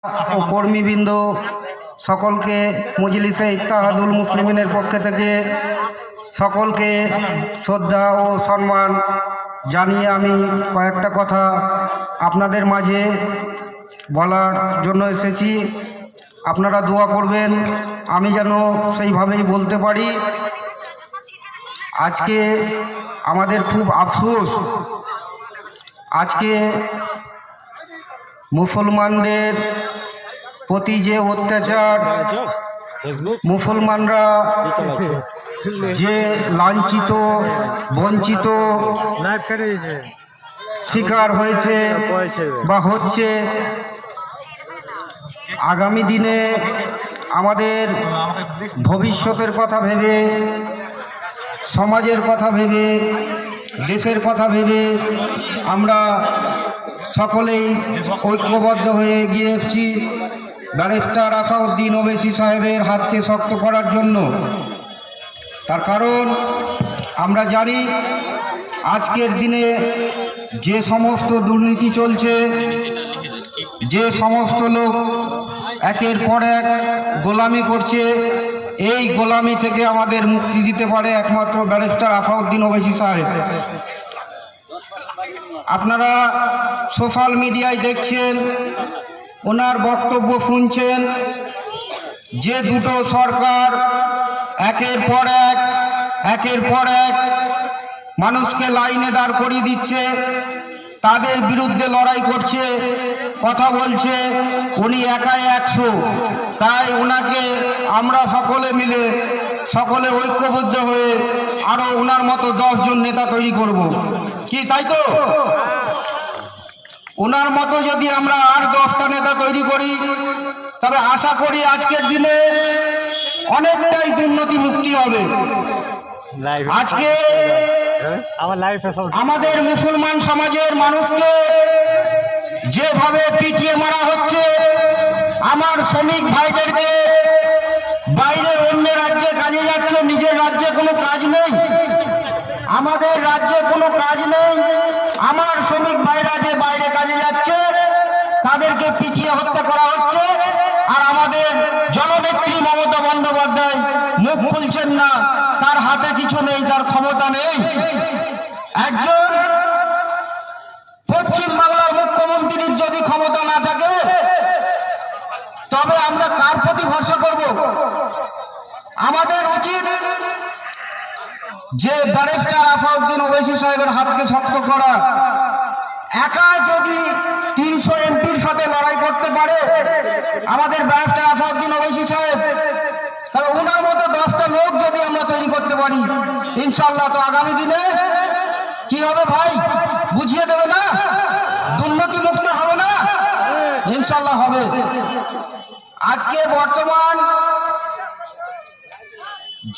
ও কর্মীবৃন্দ সকলকে মজলিসে ইত্তেহাদুল মুসলিমিনের পক্ষ থেকে সকলকে শ্রদ্ধা ও সম্মান জানিয়ে আমি কয়েকটা কথা আপনাদের মাঝে বলার জন্য এসেছি। আপনারা দোয়া করবেন আমি যেন সেইভাবেই বলতে পারি। আজকে আমাদের খুব আফসোস, আজকে মুসলমানদের প্রতি যে অত্যাচার, মুসলমানরা যে লাঞ্ছিত বঞ্চিত শিকার হয়েছে বা হচ্ছে, আগামী দিনে আমাদের ভবিষ্যতের কথা ভেবে, সমাজের কথা ভেবে, দেশের কথা ভেবে আমরা সকলেই ঐক্যবদ্ধ হয়ে এগিয়ে এসেছি ব্যারিস্টার আসাউদ্দিন ওবেসী সাহেবের হাতকে শক্ত করার জন্য। তার কারণ আমরা জানি আজকের দিনে যে সমস্ত দুর্নীতি চলছে, যে সমস্ত লোক একের পর এক গোলামি করছে, এই গোলামি থেকে আমাদের মুক্তি দিতে পারে একমাত্র ব্যারিস্টার আসাউদ্দিন ওবেসী সাহেব। আপনারা সোশ্যাল মিডিয়ায় দেখছেন, ওনার বক্তব্য শুনছেন, যে দুটো সরকার একের পর এক মানুষকে লাইনে দাঁড় করিয়ে দিচ্ছে, তাদের বিরুদ্ধে লড়াই করছে, কথা বলছে, উনি একাই 100। তাই ওনাকে আমরা সকলে মিলে, সকলে ঐক্যবদ্ধ হয়ে আরও ওনার মতো 10 জন নেতা তৈরি করব। কি তাই তো? ওনার মতো যদি আমরা আর 10টা নেতা তৈরি করি, তবে আশা করি আজকের দিনে অনেকটাই দুর্নীতি মুক্তি হবে। আজকে আমাদের মুসলমান সমাজের মানুষকে যেভাবে পিটিয়ে মারা হচ্ছে, আমার শ্রমিক ভাইদেরকে বাইরে অন্য রাজ্যে কাজে যাচ্ছে, নিজের রাজ্যে কোনো কাজ নেই, আমাদের রাজ্যে কোনো কাজ নেই, আমার শ্রমিক ভাইরা যে বাইরে কাজে যাচ্ছে তাদেরকে পিটিয়ে হত্যা করা হচ্ছে। আর আমাদের জননেত্রী মমতা বন্দ্যোপাধ্যায় মুখ খুলছেন না, তার হাতে কিছু নেই, তার ক্ষমতা নেই। একজন পশ্চিম বাংলার মুখ্যমন্ত্রীর যদি ক্ষমতা না থাকে, তবে আমরা কার প্রতি ভরসা করব? আমাদের উচিত যে ব্যারিস্টার আসাউদ্দিন ওবেসী সাহেবের হাতকে শক্ত করা। একা যদি 300 এমপির সাথে লড়াই করতে পারে আমাদের ব্যারিস্টার আসাউদ্দিন ওবেসী সাহেব, তবে ওনার মতো 10টা লোক যদি আমরা তৈরি করতে পারি, ইনশাল্লাহ তো আগামী দিনে কি হবে ভাই? বুঝিয়ে দেবে না? দুর্নীতি মুক্ত হবে না? ইনশাল্লাহ হবে। আজকে বর্তমান